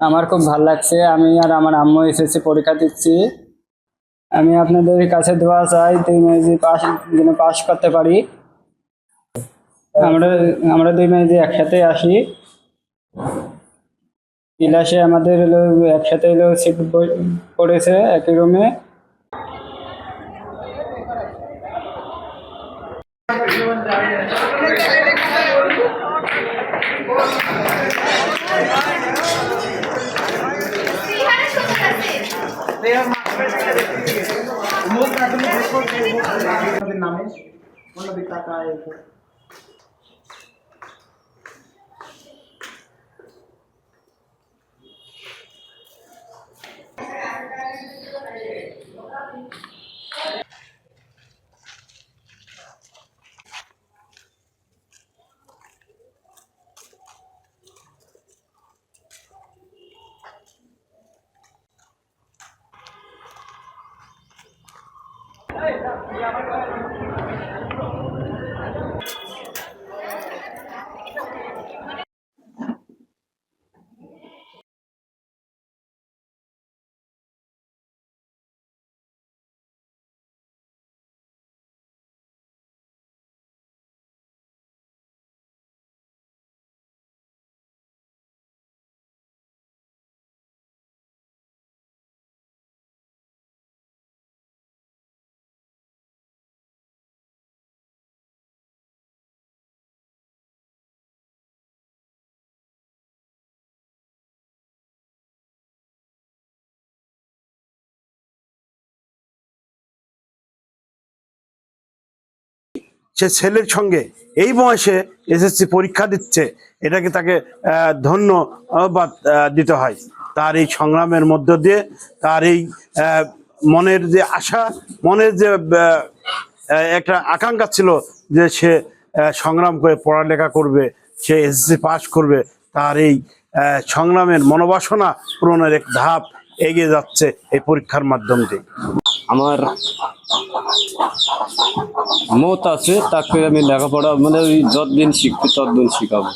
আমার খুব ভালো লাগছে। আমি আর আমার আম্মু এসএসসি পরীক্ষা দিচ্ছি। আমি আপনাদের কাছে দোয়া চাই, দুই মেয়ে পাস যেন পাস করতে পারি। আমরা আমরা দুই মেয়ে একসাথে আসি ক্লাসে, আমাদের হলো একসাথে হলো সিট পড়েছে একই রুমে। সে ছেলের সঙ্গে এই বয়সে এসএসসি পরীক্ষা দিচ্ছে, এটাকে তাকে ধন্যবাদ দিতে হয়। তার এই সংগ্রামের মধ্য দিয়ে, তার এই মনের যে আশা, মনের যে একটা আকাঙ্ক্ষা ছিল যে সে সংগ্রাম করে পড়ালেখা করবে, সে এসএসসি পাস করবে, তার এই সংগ্রামের মনোবাসনা পূরণের এক ধাপ এগিয়ে যাচ্ছে এই পরীক্ষার মাধ্যম দিয়ে। আমার মত আছে, তাকে আমি লেখাপড়া মানে ওই যতদিন শিখবি ততদিন শিখাবো।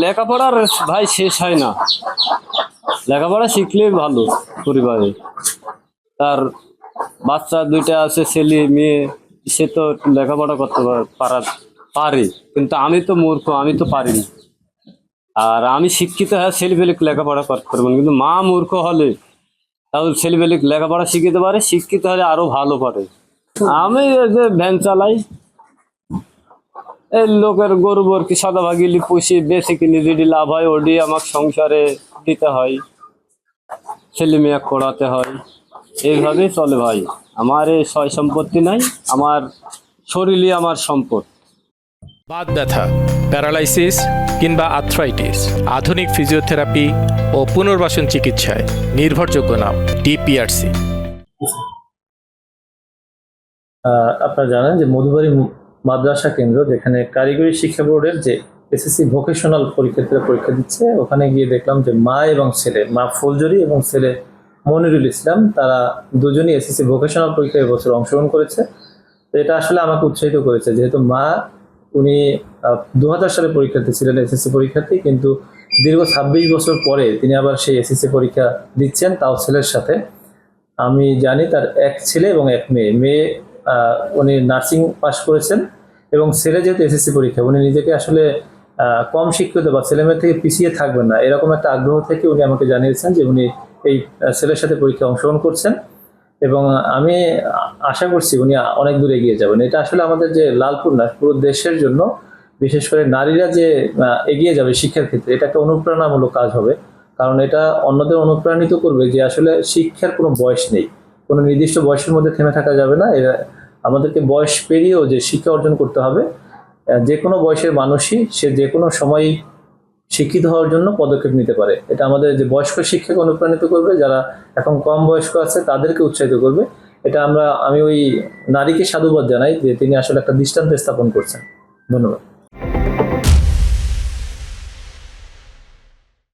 লেখাপড়ার ভাই শেষ হয় না, লেখাপড়া শিখলেই ভালো। পরিবারে তার বাচ্চা দুইটা আছে, ছেলে মেয়ে, সে তো লেখাপড়া করতে পারে, কিন্তু আমি তো মূর্খ, আমি তো পারিনি। আর আমি শিক্ষিত হয়ে ছেলেপেলে লেখাপড়া করতে পারবো না, কিন্তু মা মূর্খ হলে তাহলে ছেলেপেলে লেখাপড়া শিখিতে পারে, শিক্ষিত হলে আরো ভালো পারে। আমি যে ভ্যান চালাই, এই লোকের গরু বরকি সদাভাগিলি পুষি বেছে কিনে যদি লাভ হয় ওডি আমাকে সংসারে দিতে হয়, ছেলে মেয়ে পড়াতে হয়, এইভাবেই চলে ভাই। আমার এই সয় সম্পত্তি নাই, আমার শরীরই আমার সম্পদ। বাত ব্যথা, প্যারালাইসিস কিংবা আর্থ্রাইটিস, আধুনিক ফিজিওথেরাপি ও পুনর্বাসন চিকিৎসায় নির্ভরযোগ্য নাম ডিপিআরসি। আপনারা জানেন যে মধুবাড়ি মাদ্রাসা কেন্দ্র, যেখানে কারিগরি শিক্ষা বোর্ডের যে এসএসসি ভোকেশনাল পরীক্ষার্থীরা পরীক্ষা দিচ্ছে, ওখানে গিয়ে দেখলাম যে মা এবং ছেলে, মা ফুলজুরি এবং ছেলে মনিরুল ইসলাম, তারা দুজনই এসএসসি ভোকেশনাল পরীক্ষায় এবছর অংশগ্রহণ করেছে। তো এটা আসলে আমাকে উৎসাহিত করেছে, যেহেতু মা উনি 2000 সালে পরীক্ষার্থী ছিলেন, এসএসসি পরীক্ষার্থী, কিন্তু দীর্ঘ 26 বছর পরে তিনি আবার সেই এসএসসি পরীক্ষা দিচ্ছেন, তাও ছেলের সাথে। আমি জানি তার এক ছেলে এবং এক মেয়ে উনি নার্সিং পাস করেছেন, এবং ছেলে যেহেতু এসএসসি পরীক্ষা, উনি নিজেকে আসলে কম শিক্ষিত বা ছেলেমেয়ের থেকে পিছিয়ে থাকবেন না, এরকম একটা আগ্রহ থেকে উনি আমাকে জানিয়েছেন যে উনি এই ছেলের সাথে পরীক্ষা অংশগ্রহণ করছেন, এবং আমি আশা করছি উনি অনেক দূর এগিয়ে যাবেন। এটা আসলে আমাদের যে লালপুর না, পুরো দেশের জন্য, বিশেষ করে নারীরা যে এগিয়ে যাবে শিক্ষার ক্ষেত্রে, এটা একটা অনুপ্রেরণামূলক কাজ হবে। কারণ এটা অন্যদের অনুপ্রাণিত করবে যে আসলে শিক্ষার কোনো বয়স নেই, কোনো নির্দিষ্ট বয়সের মধ্যে থেমে থাকা যাবে না। এরা আমাদেরকে বয়স পেরিয়েও যে শিক্ষা অর্জন করতে হবে, যে কোনো বয়সের মানুষই সে যে কোনো সময়ই শিক্ষিত হওয়ার জন্য পদক্ষেপ নিতে পারে। এটা আমাদের যে বয়স্ক শিক্ষাকে অনুপ্রাণিত করবে, যারা এখন কম বয়স্ক আছে তাদেরকে উৎসাহিত করবে। এটা আমি ওই নারীকে সাধুবাদ জানাই যে তিনি আসলে একটা দৃষ্টান্ত স্থাপন করছেন। ধন্যবাদ।